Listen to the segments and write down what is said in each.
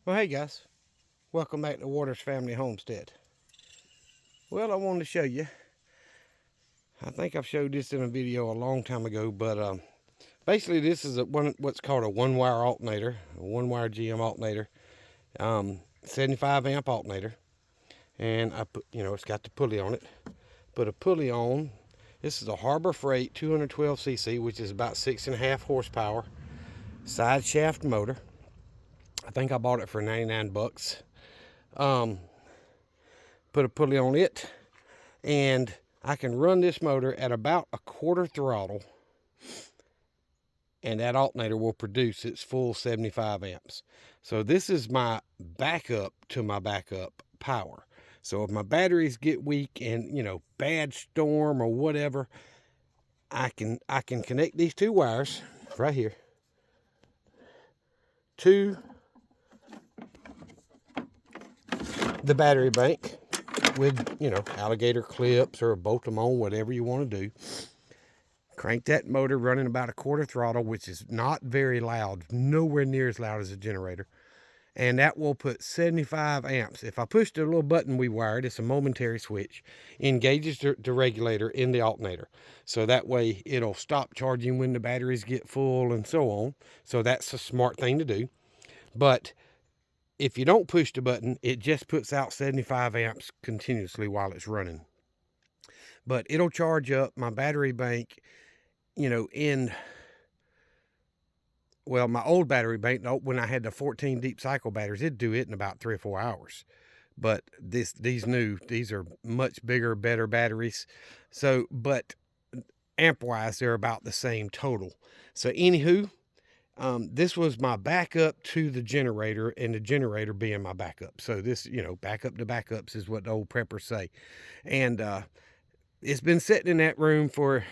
Well, hey guys, welcome back to Waters Family Homestead. Well, I wanted to show you. I think I've showed this in a video a long time ago, but basically this is what's called a one-wire alternator, a one-wire GM alternator, 75 amp alternator, and I put, it's got the pulley on it. Put a pulley on. This is a Harbor Freight 212 cc, which is about 6.5 horsepower, side shaft motor. I think I bought it for 99 bucks. Put a pulley on it, and I can run this motor at about a quarter throttle, and that alternator will produce its full 75 amps. So this is my backup to my backup power. So if my batteries get weak and, bad storm or whatever, I can connect these two wires right here to the battery bank with, alligator clips, or bolt them on, whatever you want to do. Crank that motor running about a quarter throttle, which is not very loud, nowhere near as loud as a generator. And that will put 75 amps. If I push the little button we wired, it's a momentary switch, engages the regulator in the alternator. So that way it'll stop charging when the batteries get full and so on. So that's a smart thing to do. But if you don't push the button, it just puts out 75 amps continuously while it's running. But it'll charge up my battery bank, my old battery bank, when I had the 14 deep cycle batteries, it'd do it in about 3 or 4 hours. But these are much bigger, better batteries. So, but amp-wise, they're about the same total. So anywho, this was my backup to the generator, and the generator being my backup. So this, backup to backups is what the old preppers say. And it's been sitting in that room for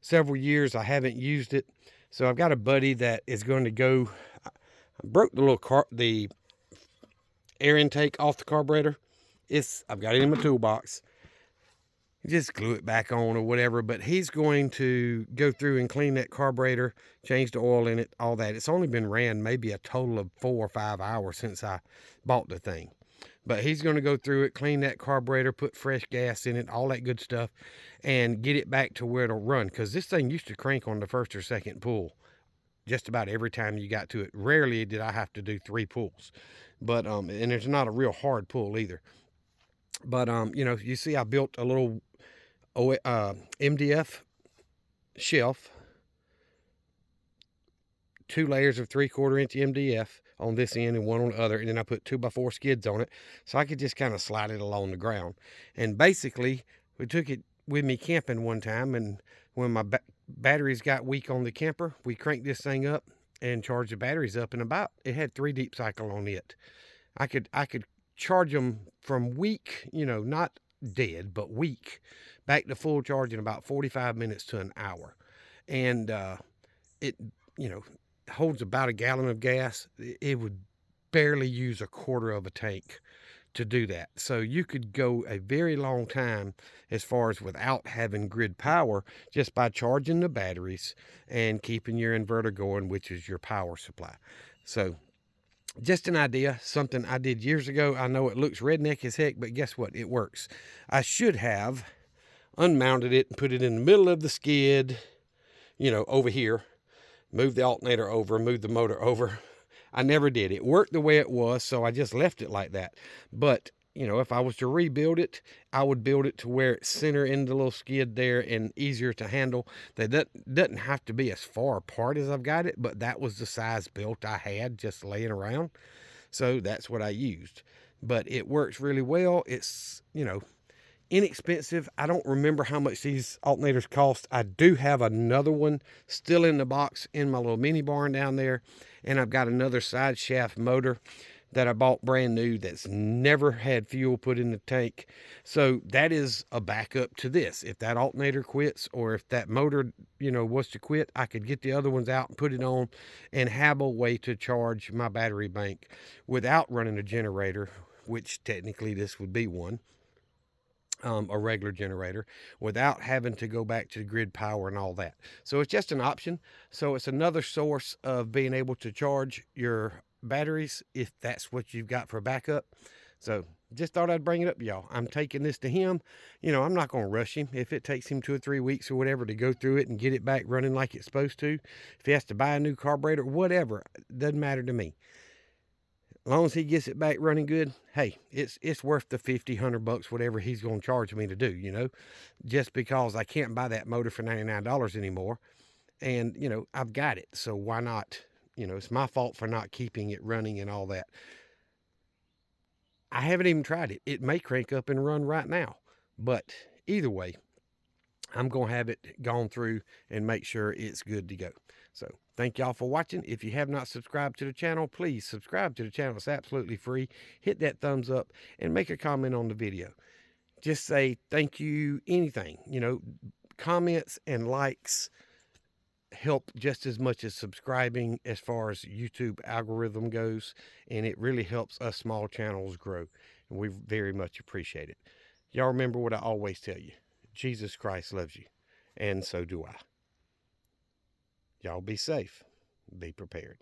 several years. I haven't used it. So I've got a buddy that is going to go. I broke the air intake off the carburetor. I've got it in my toolbox. Just glue it back on or whatever. But he's going to go through and clean that carburetor, change the oil in it, all that. It's only been ran maybe a total of 4 or 5 hours since I bought the thing. But he's going to go through it, clean that carburetor, put fresh gas in it, all that good stuff, and get it back to where it'll run. Because this thing used to crank on the first or second pull just about every time you got to it. Rarely did I have to do 3 pulls. But, and it's not a real hard pull either. But, you see I built a little MDF shelf, 2 layers of 3/4 inch MDF on this end and one on the other, and then I put 2x4 skids on it so I could just kind of slide it along the ground. And basically we took it with me camping one time, and when my batteries got weak on the camper, we cranked this thing up and charged the batteries up, and it had 3 deep cycle on it. I could charge them from weak, not dead, but weak, back to full charge in about 45 minutes to an hour. And it, holds about a gallon of gas. It would barely use a quarter of a tank to do that. So you could go a very long time as far as without having grid power, just by charging the batteries and keeping your inverter going, which is your power supply. So just an idea, something I did years ago. I know it looks redneck as heck, but guess what? It works. I should have unmounted it and put it in the middle of the skid, over here. Move the alternator over, move the motor over. I never did. It worked the way it was, so I just left it like that. But, if I was to rebuild it, I would build it to where it's center in the little skid there and easier to handle. That doesn't have to be as far apart as I've got it, but that was the size built I had just laying around. So that's what I used. But it works really well. It's, inexpensive. I don't remember how much these alternators cost. I do have another one still in the box in my little mini barn down there, and I've got another side shaft motor that I bought brand new that's never had fuel put in the tank. So that is a backup to this. If that alternator quits, or if that motor, was to quit, I could get the other ones out and put it on and have a way to charge my battery bank without running a generator, which technically this would be one. A regular generator, without having to go back to grid power and all that. So it's just an option. So it's another source of being able to charge your batteries if that's what you've got for backup. So just thought I'd bring it up, y'all. I'm taking this to him. You know, I'm not going to rush him. If it takes him 2 or 3 weeks or whatever to go through it and get it back running like it's supposed to, if he has to buy a new carburetor, whatever, it doesn't matter to me. As long as he gets it back running good, hey, it's worth the 50, $100, whatever he's going to charge me to do, you know, just because I can't buy that motor for $99 anymore. And, you know, I've got it. So why not? You know, it's my fault for not keeping it running and all that. I haven't even tried it. It may crank up and run right now. But either way, I'm going to have it gone through and make sure it's good to go. So thank y'all for watching. If you have not subscribed to the channel, please subscribe to the channel. It's absolutely free. Hit that thumbs up and make a comment on the video. Just say thank you, anything. You know, comments and likes help just as much as subscribing as far as YouTube algorithm goes, and it really helps us small channels grow, and we very much appreciate it. Y'all remember what I always tell you: Jesus Christ loves you, and so do I. Y'all be safe, be prepared.